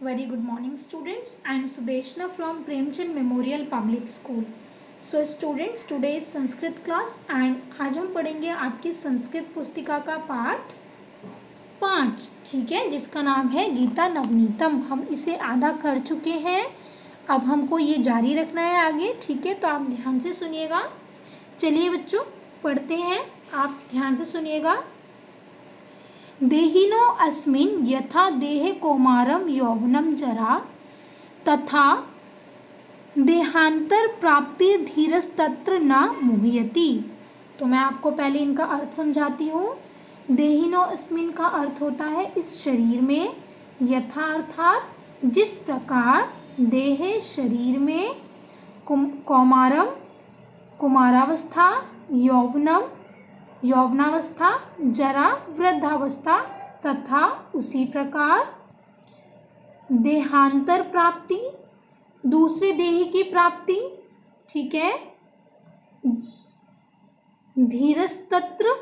Very good morning students. I am Sudeshna from Premchand Memorial Public School. So students, today is Sanskrit class and आज हम पढ़ेंगे आपकी संस्कृत पुस्तिका का पाठ 5, ठीक है, जिसका नाम है गीता नवनीतम। हम इसे आधा कर चुके हैं, अब हमको ये जारी रखना है आगे, ठीक है। तो आप ध्यान से सुनिएगा। चलिए बच्चों पढ़ते हैं, आप ध्यान से सुनिएगा। देहिनो अस्मिन् यथा देहे कौमारम यौवनम जरा तथा देहांतर प्राप्तिर धीरस्तत्र न मुह्यति। तो मैं आपको पहले इनका अर्थ समझाती हूँ। देहिनो अस्मिन् का अर्थ होता है इस शरीर में, यथा अर्थात जिस प्रकार, देहे शरीर में, कौमारम कुमारावस्था, यौवनम यौवनावस्था, जरा वृद्धावस्था, तथा उसी प्रकार देहांतर प्राप्ति, दूसरे देह की प्राप्ति, ठीक है। धीरस्तत्र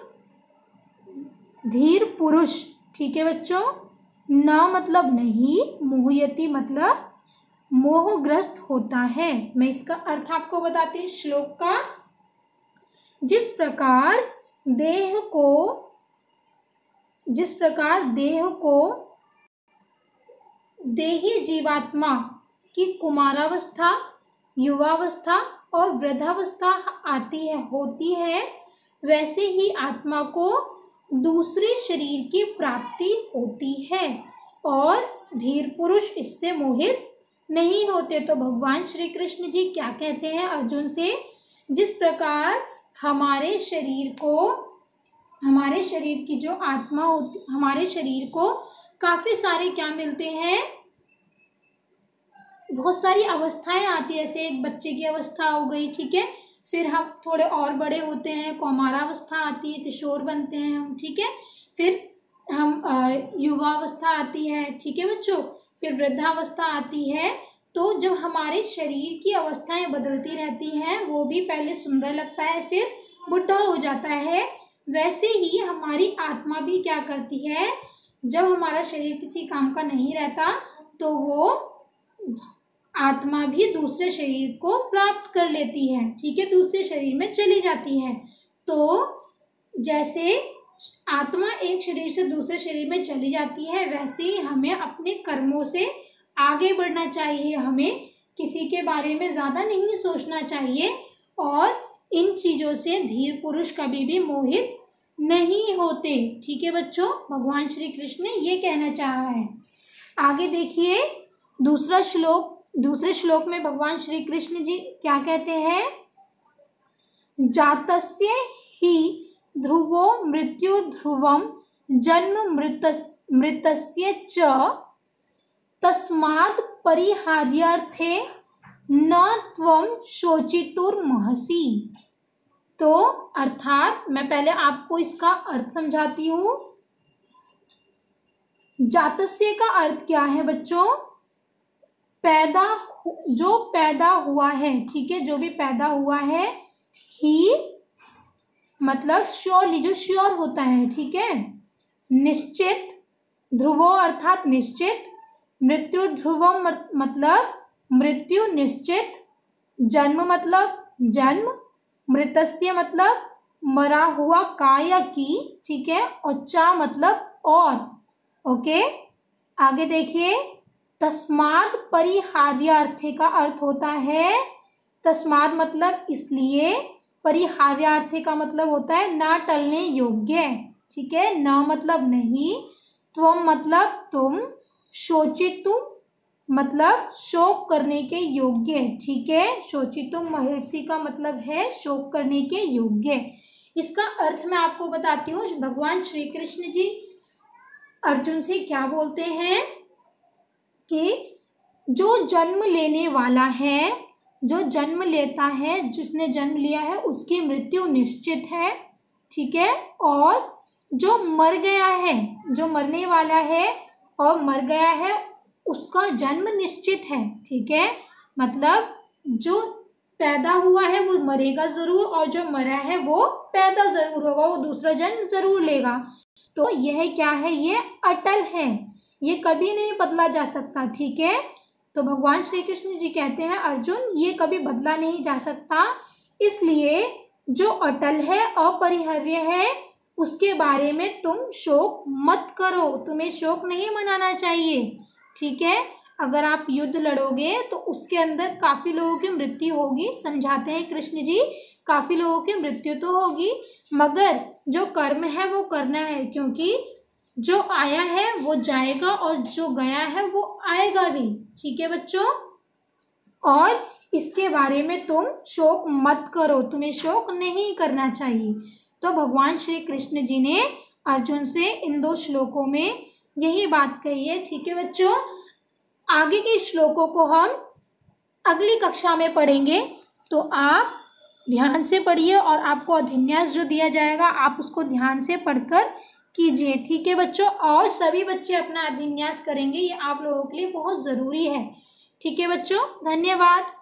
धीर पुरुष, ठीक है बच्चों। न मतलब नहीं, मुह्यति मतलब मोहग्रस्त होता है। मैं इसका अर्थ आपको बताती हूँ श्लोक का। जिस प्रकार देह को देही जीवात्मा की कुमारावस्था, युवावस्था और वृद्धावस्था होती है, वैसे ही आत्मा को दूसरे शरीर की प्राप्ति होती है और धीर पुरुष इससे मोहित नहीं होते। तो भगवान श्री कृष्ण जी क्या कहते हैं अर्जुन से? जिस प्रकार हमारे शरीर की जो आत्मा होती, हमारे शरीर को काफ़ी सारे क्या मिलते हैं, बहुत सारी अवस्थाएं आती है। जैसे एक बच्चे की अवस्था हो गई, ठीक है, फिर हम थोड़े और बड़े होते हैं, कौमारावस्था आती है, किशोर बनते हैं हम, ठीक है, फिर हम युवावस्था आती है, ठीक है बच्चों, फिर वृद्धावस्था आती है। तो जब हमारे शरीर की अवस्थाएं बदलती रहती हैं, वो भी पहले सुंदर लगता है, फिर बुढ़ा हो जाता है, वैसे ही हमारी आत्मा भी क्या करती है, जब हमारा शरीर किसी काम का नहीं रहता तो वो आत्मा भी दूसरे शरीर को प्राप्त कर लेती है, ठीक है, दूसरे शरीर में चली जाती है। तो जैसे आत्मा एक शरीर से दूसरे शरीर में चली जाती है, वैसे ही हमें अपने कर्मों से आगे बढ़ना चाहिए। हमें किसी के बारे में ज़्यादा नहीं सोचना चाहिए और इन चीज़ों से धीर पुरुष कभी भी मोहित नहीं होते, ठीक है बच्चों। भगवान श्री कृष्ण ने ये कहना चाहा है। आगे देखिए दूसरे श्लोक में भगवान श्री कृष्ण जी क्या कहते हैं? जातस्य ही ध्रुवो मृत्यु ध्रुवम जन्म मृतस्य च तस्माद् परिहार्यार्थे न त्वं शोचितुर्महसि। तो अर्थात मैं पहले आपको इसका अर्थ समझाती हूँ। जातस्य का अर्थ क्या है बच्चों? जो पैदा हुआ है, ठीक है, जो भी पैदा हुआ है। ही मतलब श्योरली, जो श्योर होता है, ठीक है। निश्चित, ध्रुवो अर्थात निश्चित, मृत्यु ध्रुवम मतलब मृत्यु निश्चित, जन्म मतलब जन्म, मृतस्य मतलब मरा हुआ का या की, ठीक है, और चा मतलब और, ओके। आगे देखिए, तस्माद् परिहार्यार्थे का अर्थ होता है, तस्माद् मतलब इसलिए, परिहार्यार्थे का मतलब होता है ना टलने योग्य, ठीक है, ना मतलब नहीं, त्वम मतलब तुम, शोचितुम मतलब शोक करने के योग्य, ठीक है। शोचितुम महर्षि का मतलब है शोक करने के योग्य। इसका अर्थ मैं आपको बताती हूँ। भगवान श्री कृष्ण जी अर्जुन से क्या बोलते हैं कि जो जन्म लेने वाला है, जो जन्म लेता है, जिसने जन्म लिया है, उसकी मृत्यु निश्चित है, ठीक है। और जो मर गया है, जो मरने वाला है और मर गया है, उसका जन्म निश्चित है, ठीक है। मतलब जो पैदा हुआ है वो मरेगा ज़रूर, और जो मरा है वो पैदा ज़रूर होगा, वो दूसरा जन्म ज़रूर लेगा। तो यह क्या है? ये अटल है, ये कभी नहीं बदला जा सकता, ठीक है। तो भगवान श्री कृष्ण जी कहते हैं अर्जुन ये कभी बदला नहीं जा सकता, इसलिए जो अटल है, अपरिहार्य है, उसके बारे में तुम शोक मत करो, तुम्हें शोक नहीं मनाना चाहिए, ठीक है। अगर आप युद्ध लड़ोगे तो उसके अंदर काफ़ी लोगों की मृत्यु होगी, समझाते हैं कृष्ण जी, काफ़ी लोगों की मृत्यु तो होगी, मगर जो कर्म है वो करना है, क्योंकि जो आया है वो जाएगा और जो गया है वो आएगा भी, ठीक है बच्चों। और इसके बारे में तुम शोक मत करो, तुम्हें शोक नहीं करना चाहिए। तो भगवान श्री कृष्ण जी ने अर्जुन से इन 2 श्लोकों में यही बात कही है, ठीक है बच्चों। आगे के श्लोकों को हम अगली कक्षा में पढ़ेंगे, तो आप ध्यान से पढ़िए और आपको अभिन्यास जो दिया जाएगा आप उसको ध्यान से पढ़कर कीजिए, ठीक है बच्चों। और सभी बच्चे अपना अभिन्यास करेंगे, ये आप लोगों के लिए बहुत ज़रूरी है, ठीक है बच्चों। धन्यवाद।